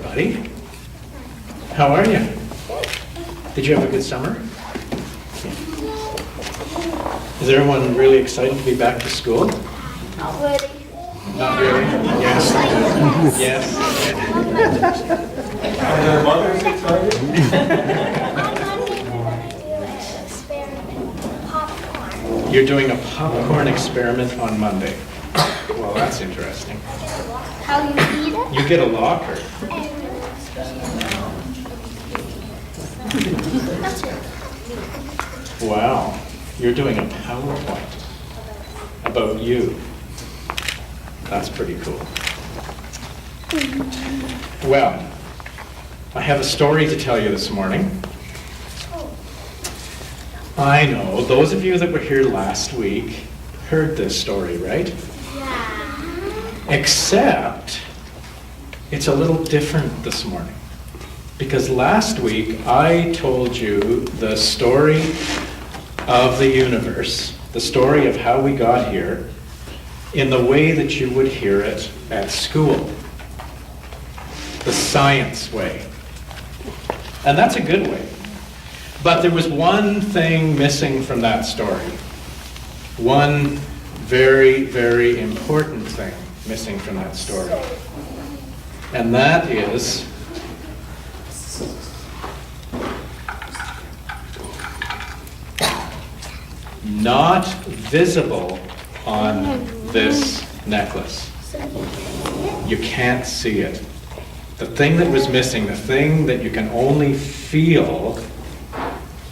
everybody. How are you? Did you have a good summer? Is everyone really excited to be back to school? Not really. Not really? Yes. Yes. Are their mothers excited? You're doing a popcorn experiment on Monday. Well, that's interesting. How you eat it? You get a locker. That's it. Wow. You're doing a PowerPoint about you. That's pretty cool. Well, I have a story to tell you this morning. I know, those of you that were here last week heard this story, right? Yeah. Except, it's a little different this morning. Because last week, I told you the story of the universe, the story of how we got here, in the way that you would hear it at school. The science way. And that's a good way. But there was one thing missing from that story. One very, very important thing missing from that story. And that is not visible on this necklace. You can't see it. The thing that was missing, the thing that you can only feel,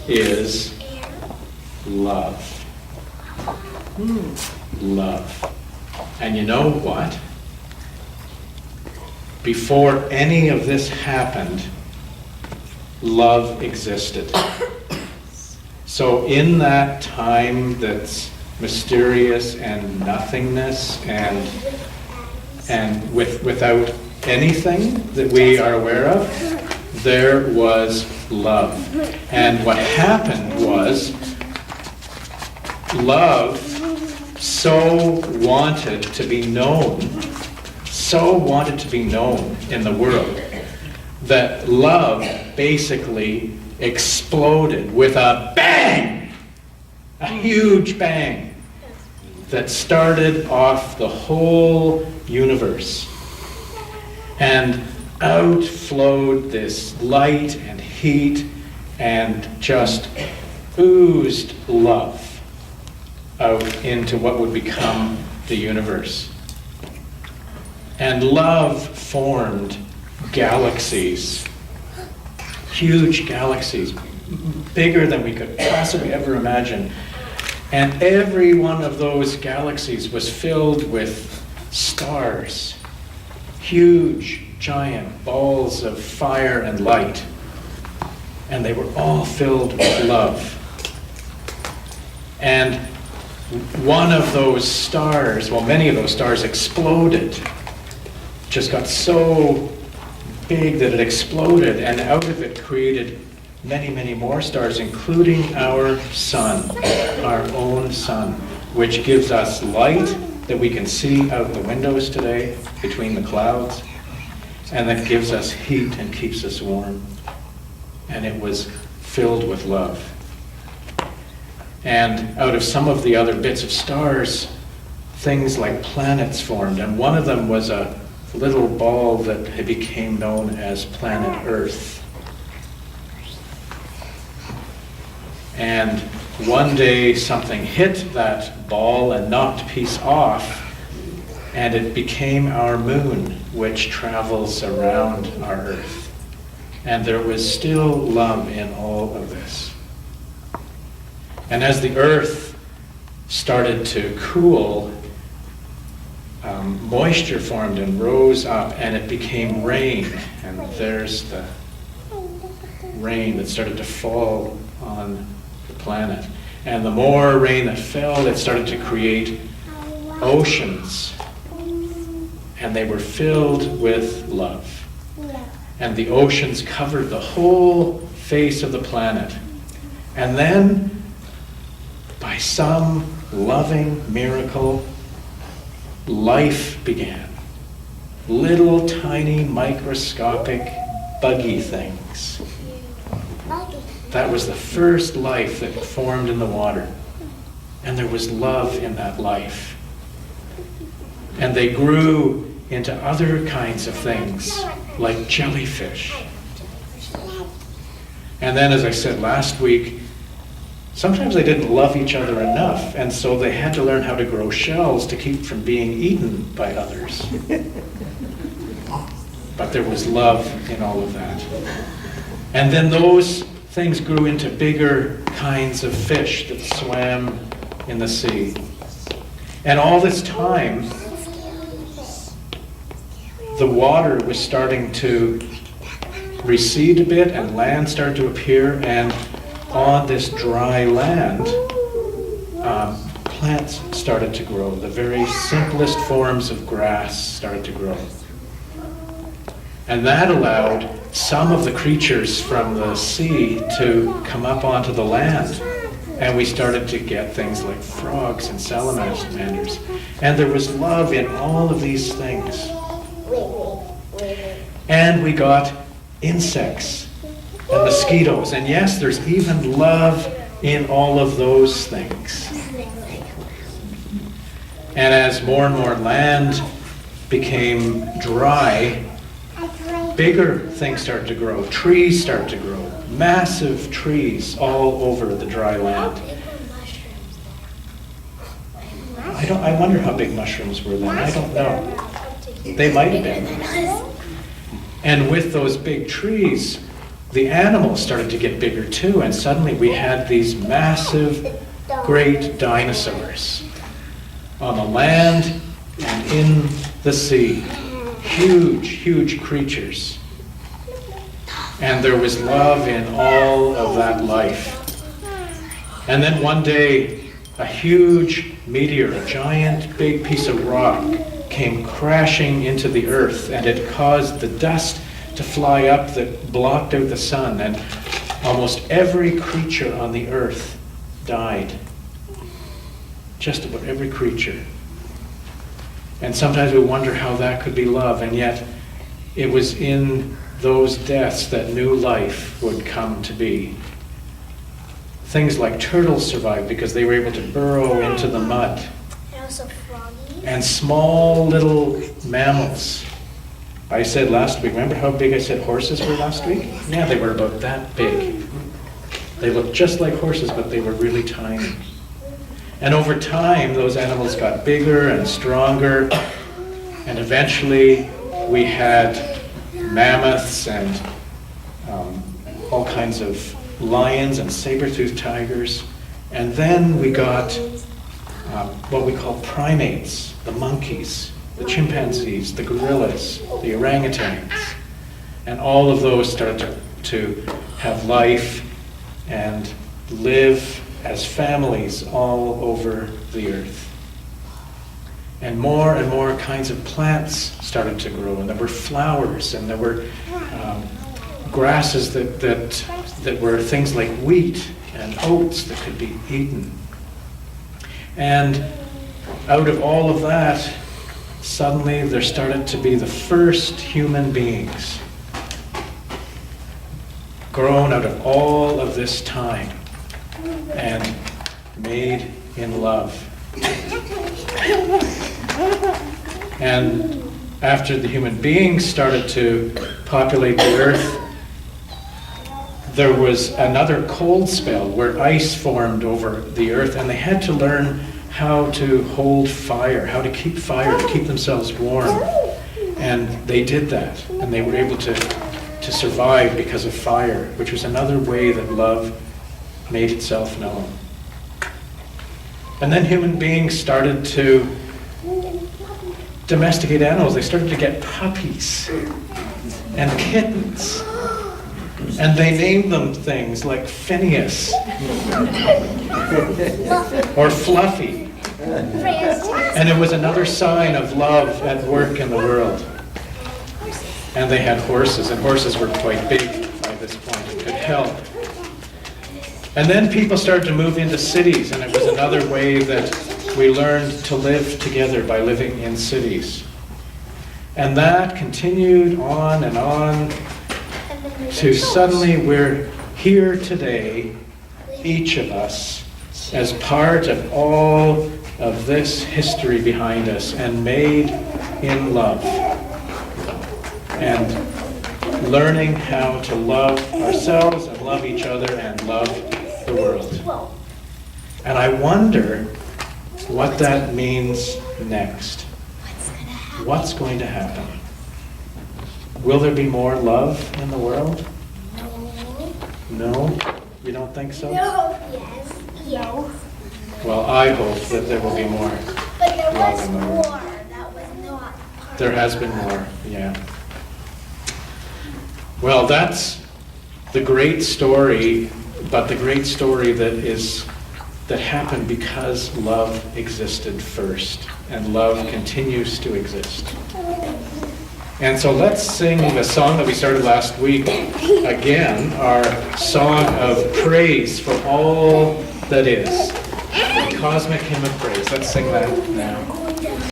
is love. Love. And you know what? Before any of this happened, love existed. So in that time that's mysterious and nothingness and without anything that we are aware of, there was love. And what happened was love so wanted to be known in the world that love basically exploded with a bang, a huge bang that started off the whole universe. And out flowed this light and heat and just oozed love out into what would become the universe. And love formed galaxies, huge galaxies, bigger than we could possibly ever imagine. And every one of those galaxies was filled with stars, huge, giant balls of fire and light. And they were all filled with love. And one of those stars, well, many of those stars exploded, just got so big that it exploded, and out of it created many, many more stars, including our sun, our own sun, which gives us light that we can see out the windows today between the clouds, and that gives us heat and keeps us warm. And it was filled with love. And out of some of the other bits of stars, things like planets formed, and one of them was a little ball that became known as planet Earth. And one day something hit that ball and knocked a piece off, and it became our moon, which travels around our Earth. And there was still love in all of this. And as the Earth started to cool, moisture formed and rose up, and it became rain. And there's the rain that started to fall on the planet. And the more rain that fell, it started to create oceans. And they were filled with love. And the oceans covered the whole face of the planet. And then, by some loving miracle, life began. little tiny microscopic buggy things. That was the first life that formed in the water. And there was love in that life. And they grew into other kinds of things, like jellyfish. And then, as I said last week, sometimes they didn't love each other enough, and so they had to learn how to grow shells to keep from being eaten by others. But there was love in all of that. And then those things grew into bigger kinds of fish that swam in the sea. And all this time, the water was starting to recede a bit and land started to appear, and on this dry land, plants started to grow. The very simplest forms of grass started to grow. And that allowed some of the creatures from the sea to come up onto the land. And we started to get things like frogs and salamanders. And there was love in all of these things. And we got insects and mosquitoes. And yes, there's even love in all of those things. And as more and more land became dry, bigger things started to grow. Trees started to grow. Massive trees all over the dry land. I wonder how big mushrooms were then. I don't know. They might have been. And with those big trees, the animals started to get bigger too, and suddenly we had these massive, great dinosaurs on the land and in the sea. Huge, huge creatures. And there was love in all of that life. And then one day, a huge meteor, a giant big piece of rock, came crashing into the earth, and it caused the dust to fly up that blocked out the sun, and almost every creature on the earth died. Just about every creature. And sometimes we wonder how that could be love, and yet it was in those deaths that new life would come to be. Things like turtles survived because they were able to burrow into the mud. And also froggies. And small little mammals. I said last week, remember how big I said horses were last week? Yeah, they were about that big. They looked just like horses, but they were really tiny. And over time, those animals got bigger and stronger, and eventually we had mammoths and all kinds of lions and saber-toothed tigers. And then we got what we call primates, the monkeys, the chimpanzees, the gorillas, the orangutans. And all of those started to have life and live as families all over the earth. And more kinds of plants started to grow, and there were flowers, and there were grasses that were things like wheat and oats that could be eaten. And out of all of that, suddenly there started to be the first human beings grown out of all of this time and made in love. And after the human beings started to populate the earth, there was another cold spell where ice formed over the earth, and they had to learn how to hold fire, how to keep fire, to keep themselves warm. And they did that, and they were able to survive because of fire, which was another way that love made itself known. And then human beings started to domesticate animals. They started to get puppies and kittens. And they named them things like Phineas or Fluffy. And it was another sign of love at work in the world. And they had horses, and horses were quite big by this point and could help. And then people started to move into cities, and it was another way that we learned to live together by living in cities. And that continued on And then there's to a church. suddenly we're here today, each of us, as part of all of this history behind us and made in love. And learning how to love ourselves and love each other and love the world. Whoa. And I wonder what that means next. What's gonna happen? What's going to happen? Will there be more love in the world? No. No? You don't think so? No. Yes. Yes. Well, I hope that there will be more. But there Love was in the more. world. That was not part There of has been more, yeah. Well, that's the great story, but the great story that happened because love existed first, and love continues to exist. And so let's sing the song that we started last week again, our song of praise for all that is, the cosmic hymn of praise. Let's sing that now.